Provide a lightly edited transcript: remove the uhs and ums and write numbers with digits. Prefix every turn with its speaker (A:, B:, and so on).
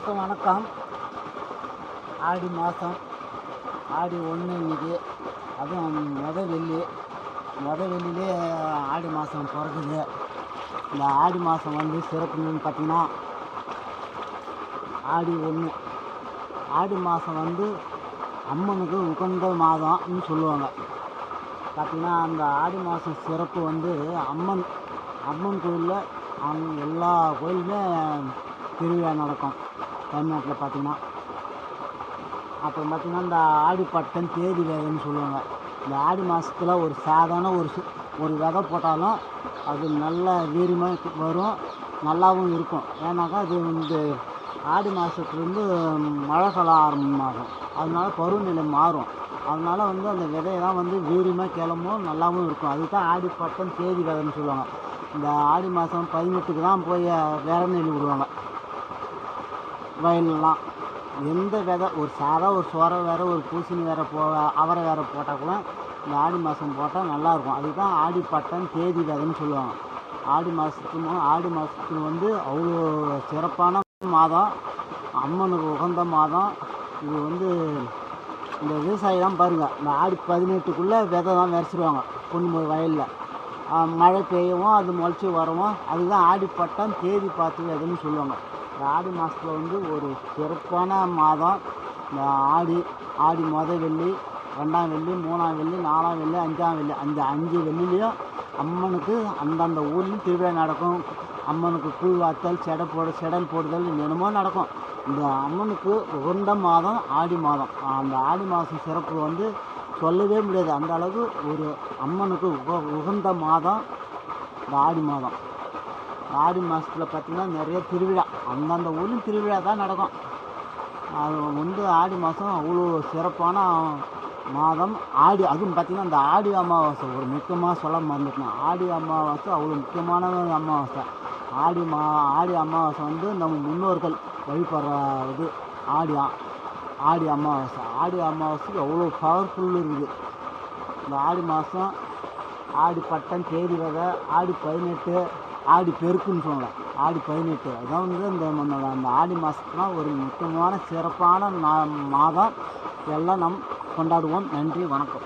A: அனைவருக்கும் வணக்கம். ஆடி மாதம் ஆடி 1 இன்னைக்கு. அதுவும் வெள்ளிலே ஆடி மாதம் பிறக்குது. இந்த ஆடி மாதம் வந்து சிறப்புன்னு பார்த்திங்கன்னா ஆடி 1 ஆடி மாதம் வந்து அம்மனுக்கு உகந்த மாதம்னு சொல்லுவாங்க. பார்த்திங்கன்னா அந்த ஆடி மாதம் சிறப்பு வந்து அம்மன் கோயிலில் எல்லா கோயிலுமே திருவிழா நடக்கும் தமிழ்நாட்டில். பார்த்திங்கன்னா அப்புறம் பார்த்திங்கன்னா இந்த ஆடிப்பட்டம் தேதி விதைன்னு சொல்லுவாங்க. இந்த ஆடி மாதத்தில் ஒரு சாதாரண ஒரு விதை போட்டாலும் அது நல்ல வீரியமாக வரும், நல்லாவும் இருக்கும். ஏன்னாக்கா அது வந்து ஆடி மாதத்துலேருந்து மழை காலம் ஆரம்பமாகும், அதனால பருவநிலை மாறும். அதனால் வந்து அந்த விதையெல்லாம் வந்து வீரியமாக கிளம்பும், நல்லாவும் இருக்கும். அதுதான் ஆடிப்பட்டம் தேதி விதைன்னு சொல்லுவாங்க. இந்த ஆடி மாதம் 18க்கு தான் போய் விதை நெல் விடுவாங்க வயல்லாம். எந்த விதை ஒரு சொரை வேறு, ஒரு பூசணி வேறு அவரை வேறு போட்டால் கூட இந்த ஆடி மாதம் போட்டால் நல்லாயிருக்கும். அதுதான் ஆடிப்பட்டம் தேதி விதைன்னு சொல்லுவாங்க. ஆடி மாதத்துக்கு வந்து அவ்வளோ சிறப்பான மாதம், அம்மனுக்கு உகந்த மாதம். இது வந்து இந்த விவசாயம்லாம் பாருங்கள், இந்த ஆடி 18க்குள்ளே விதை தான் விதைச்சிருவாங்க பொண்ணு வயலில். மழை பெய்யவும் அது முளைச்சி வரவும் அதுதான் ஆடிப்பட்டம் தேதி பார்த்து விதைன்னு சொல்லுவாங்க. இந்த ஆடி மாதத்தில் வந்து ஒரு சிறப்பான மாதம். இந்த ஆடி மொதல் வெள்ளி, 2ஆம் வெள்ளி, 3ஆம் வெள்ளி, 4ஆம் வெள்ளி, 5ஆம் வெள்ளி, அந்த 5 வெள்ளிலையும் அம்மனுக்கு அந்தந்த ஊர்லேயும் திருவிழா நடக்கும். அம்மனுக்கு கூழ் வாத்தல், செடல் போடுதல் என்னமோ நடக்கும். இந்த அம்மனுக்கு உகந்த மாதம் ஆடி மாதம். அந்த ஆடி மாதம் சிறப்பு வந்து சொல்லவே முடியாது. அந்த அளவுக்கு ஒரு அம்மனுக்கு உகந்த மாதம் இந்த ஆடி மாதம். ஆடி மாதத்தில் பார்த்திங்கன்னா நிறைய திருவிழா, அந்தந்த ஊர்லேயும் திருவிழா தான் நடக்கும். அது வந்து ஆடி மாதம் அவ்வளோ சிறப்பான மாதம். அதுவும் பார்த்திங்கன்னா இந்த ஆடி அமாவாசை ஒரு முக்கியமாக சொல்ல மறந்துட்டேன். ஆடி அமாவாசை அவ்வளோ முக்கியமான அமாவாசை. ஆடி அமாவாசை வந்து நம்ம முன்னோர்கள் வழிபடுற இது ஆடி அமாவாசை. ஆடி அமாவாசைக்கு அவ்வளோ பவர்ஃபுல் இருக்குது. இந்த ஆடி மாதம் ஆடிப்பட்டம் தேதி விதை, ஆடி 18, ஆடி பெருக்குன்னு சொல்லுவாங்க. ஆடி 18 அதான் வந்து அந்த ஆடி மாதத்துலாம் ஒரு முக்கியமான சிறப்பான மாதம். எல்லாம் நாம் கொண்டாடுவோம். நன்றி, வணக்கம்.